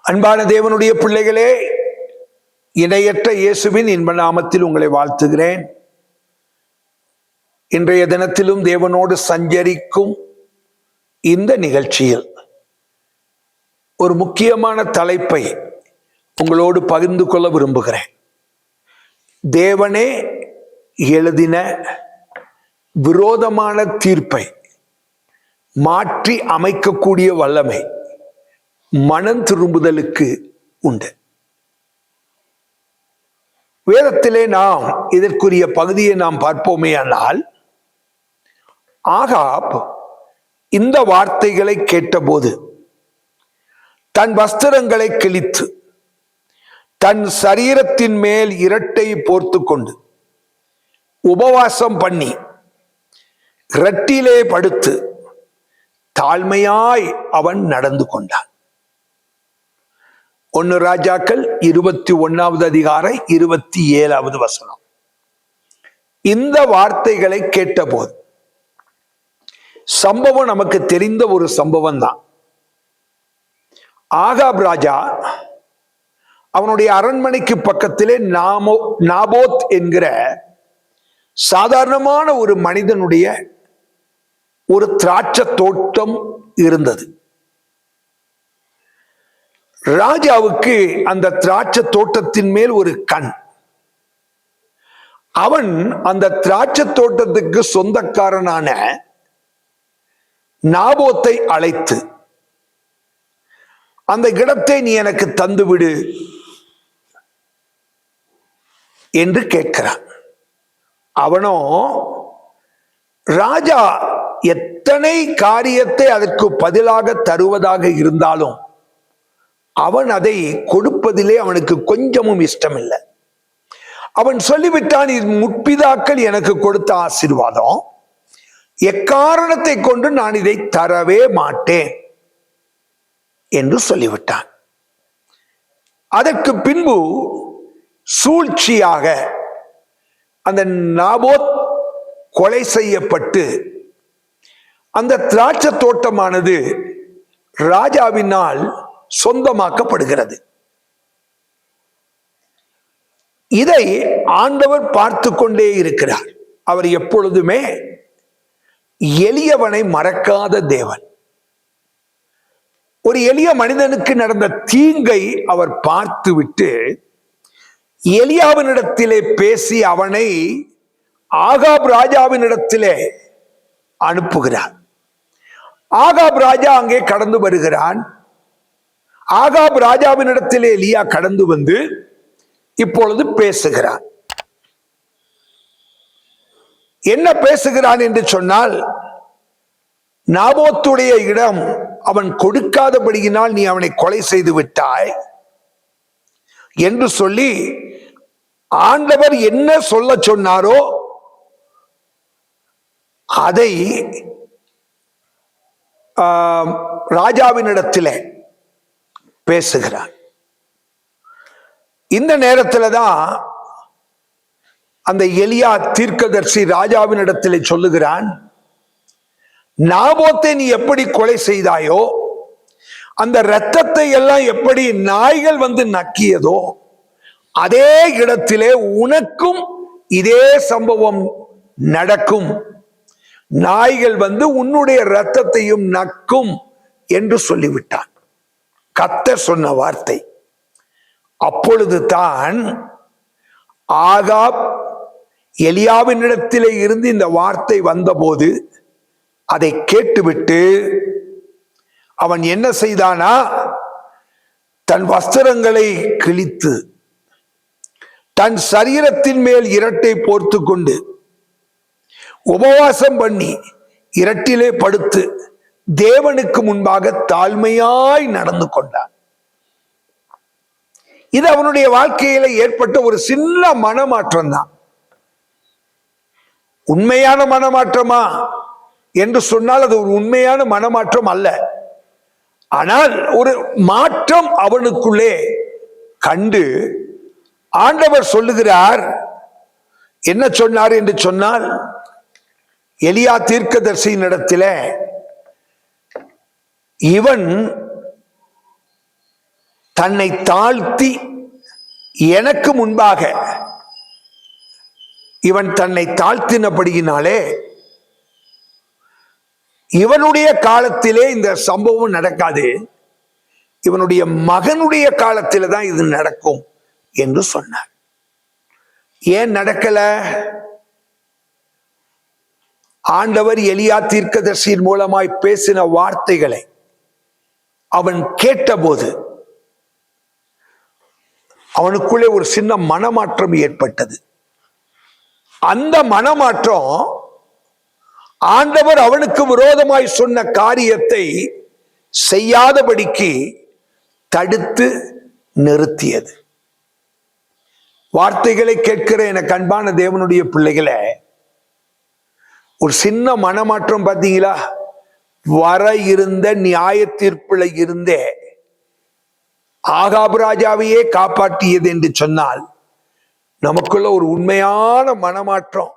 அன்பான தேவனுடைய பிள்ளைகளே, இணையற்ற இயேசுவின் இன்ப நாமத்தில் உங்களை வாழ்த்துகிறேன். இன்றைய தினத்திலும் தேவனோடு சஞ்சரிக்கும் இந்த நிகழ்ச்சியில் ஒரு முக்கியமான தலைப்பை உங்களோடு பகிர்ந்து கொள்ள விரும்புகிறேன். தேவனே எழுதின விரோதமான தீர்ப்பை மாற்றி அமைக்கக்கூடிய வல்லமை மனம் திரும்புதலுக்கு உண்டு. வேதத்திலே நாம் இதற்குரிய பகுதியை நாம் பார்ப்போமே. ஆனால் ஆகாப் இந்த வார்த்தைகளை கேட்டபோது தன் வஸ்திரங்களை கிழித்து தன் சரீரத்தின் மேல் இரட்டை போர்த்து கொண்டு உபவாசம் பண்ணி இரட்டிலே படுத்து தாழ்மையாய் அவன் நடந்து கொண்டான். 1 ராஜாக்கள் 21வது அதிகாரம் 27வது வசனம். இந்த வார்த்தைகளை கேட்டபோது சம்பவம் நமக்கு தெரிந்த ஒரு சம்பவம் தான். ஆகாப் ராஜா அவனுடைய அரண்மனைக்கு பக்கத்திலே நாபோத் என்கிற சாதாரணமான ஒரு மனிதனுடைய ஒரு திராட்சை தோட்டம் இருந்தது. ராஜாவுக்கு அந்த திராட்சை தோட்டத்தின் மேல் ஒரு கண். அவன் அந்த திராட்சை தோட்டத்துக்கு சொந்தக்காரனான நாபோத்தை அழைத்து, அந்த இடத்தை நீ எனக்கு தந்துவிடு என்று கேட்கிறான். அவனோ ராஜா எத்தனை காரியத்தை அதற்கு பதிலாக தருவதாக இருந்தாலும் அவன் அதை கொடுப்பதிலே அவனுக்கு கொஞ்சமும் இஷ்டம் இல்லை. அவன் சொல்லிவிட்டான், இது முற்பிதாக்கள் எனக்கு கொடுத்த ஆசீர்வாதம், எக்காரணத்தை கொண்டு நான் இதை தரவே மாட்டேன் என்று சொல்லிவிட்டான். அதற்கு பின்பு சூழ்ச்சியாக அந்த நாபோத் கொலை செய்யப்பட்டு அந்த திராட்சை தோட்டமானது ராஜாவினால் சொந்தமாக்கப்படுகிறது. இதை ஆண்டவர் பார்த்து கொண்டே இருக்கிறார். அவர் எப்பொழுதுமே எளியவனை மறக்காத தேவன். ஒரு எளிய மனிதனுக்கு நடந்த தீங்கை அவர் பார்த்துவிட்டு எலியாவினிடத்திலே பேசி அவனை ஆகாப் ராஜாவினிடத்திலே அனுப்புகிறார். ஆகாப் ராஜா அங்கே கடந்து வருகிறான். ஆகாப் ராஜாவினிடத்திலே எலியா கடந்து வந்து இப்பொழுது பேசுகிறான். என்ன பேசுகிறான் என்று சொன்னால், நாபோத்துடைய இடம் அவன் கொடுக்காதபடியினால் நீ அவனை கொலை செய்து விட்டாய் என்று சொல்லி ஆண்டவர் என்ன சொல்ல சொன்னாரோ அதை ராஜாவினிடத்திலே பேசுகிறான். இந்த நேரத்தில் தான் அந்த எலியா தீர்க்கதரிசி ராஜாவினிடத்திலே சொல்லுகிறான், நாபோத்தை நீ எப்படி கொலை செய்தாயோ, அந்த இரத்தத்தை எல்லாம் எப்படி நாய்கள் வந்து நக்கியதோ, அதே இடத்திலே உனக்கும் இதே சம்பவம் நடக்கும். நாய்கள் வந்து உன்னுடைய இரத்தத்தையும் நக்கும் என்று சொல்லிவிட்டான். கர்த்தர் சொன்ன வார்த்தை. அப்பொழுது தான் ஆகாப் எலியாவினிடத்திலே இருந்து இந்த வார்த்தை வந்தபோது அதை கேட்டுவிட்டு அவன் என்ன செய்தானா, தன் வஸ்திரங்களை கிழித்து தன் சரீரத்தின் மேல் இரட்டை போர்த்து கொண்டு உபவாசம் பண்ணி இரட்டிலே படுத்து தேவனுக்கு முன்பாக தாழ்மையாய் நடந்து கொண்டான். இது அவனுடைய வாழ்க்கையில ஏற்பட்ட ஒரு சின்ன மனமாற்றம் தான். உண்மையான மனமாற்றமா என்று சொன்னால் அது ஒரு உண்மையான மனமாற்றம் அல்ல. ஆனால் ஒரு மாற்றம் அவனுக்குள்ளே கண்டு ஆண்டவர் சொல்லுகிறார். என்ன சொன்னார் என்று சொன்னால், எலியா தீர்க்கதரிசியின் இடத்திலே இவன் தன்னை தாழ்த்தி எனக்கு முன்பாக இவன் தன்னை தாழ்த்தினபடியினாலே இவனுடைய காலத்திலே இந்த சம்பவம் நடக்காது, இவனுடைய மகனுடைய காலத்தில தான் இது நடக்கும் என்று சொன்னார். ஏன் நடக்கல? ஆண்டவர் எலியா தீர்க்கதரிசியின் மூலமாய் பேசின வார்த்தைகளை அவன் கேட்டபோது அவனுக்குள்ளே ஒரு சின்ன மனமாற்றம் ஏற்பட்டது. அந்த மனமாற்றம் ஆண்டவர் அவனுக்கு விரோதமாய் சொன்ன காரியத்தை செய்யாதபடிக்கு தடுத்து நிறுத்தியது. வார்த்தைகளை கேட்கிற எனக்கு அன்பான தேவனுடைய பிள்ளைகளை, ஒரு சின்ன மனமாற்றம் பார்த்தீங்களா? வர இருந்த நியாய தீர்ப்புல இருந்தே ஆகாப் ராஜாவையே காப்பாற்றியது என்று சொன்னால், நமக்குள்ள ஒரு உண்மையான மனமாற்றம்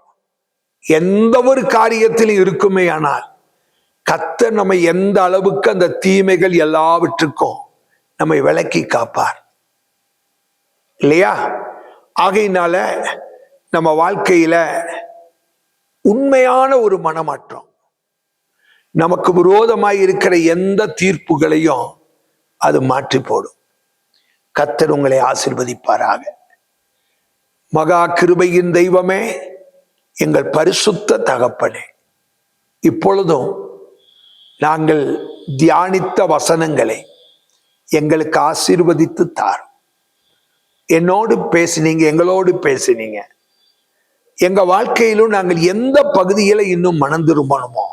எந்த ஒரு காரியத்திலும் இருக்குமே ஆனால், கர்த்தர் நம்மை எந்த அளவுக்கு அந்த தீமைகள் எல்லாவற்றுக்கும் நம்மை விலக்கி காப்பார் இல்லையா? ஆகையினால நம்ம வாழ்க்கையில உண்மையான ஒரு மனமாற்றம், நமக்கு விரோதமாய் இருக்கிற எந்த தீர்ப்புகளையும் அது மாற்றி போடும். கர்த்தர் உங்களை ஆசீர்வதிப்பாராக. மகா கிருபையின் தெய்வமே, எங்கள் பரிசுத்த தகப்பனே, இப்பொழுதும் நாங்கள் தியானித்த வசனங்களை எங்களுக்கு ஆசீர்வதித்து தார். என்னோடு பேசினீங்க, எங்களோடு பேசினீங்க. எங்க வாழ்க்கையிலும் நாங்கள் எந்த பகுதியில இன்னும் மனம் திரும்பணுமோ,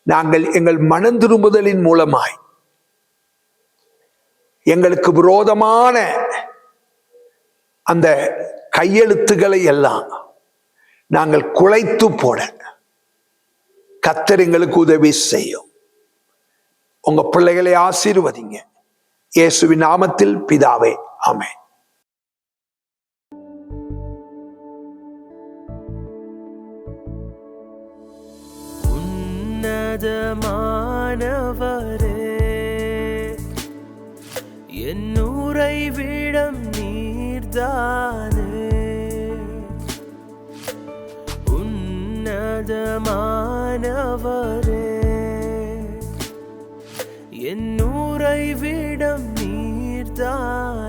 நாங்கள் எங்கள் மனம் திரும்புதலின் மூலமாய் எங்களுக்கு விரோதமான அந்த கையெழுத்துக்களை எல்லாம் நாங்கள் குலைத்து போட கர்த்தர் எங்களுக்கு உதவி செய்யும். உங்க பிள்ளைகளை ஆசீர்வதிங்க. இயேசுவின் நாமத்தில் பிதாவே, ஆமென். உன்னதமானவரே, என் உறைவிடம் நீர்தானே. உன்னதமானவரே, என் உறைவிடம் நீர்தானே.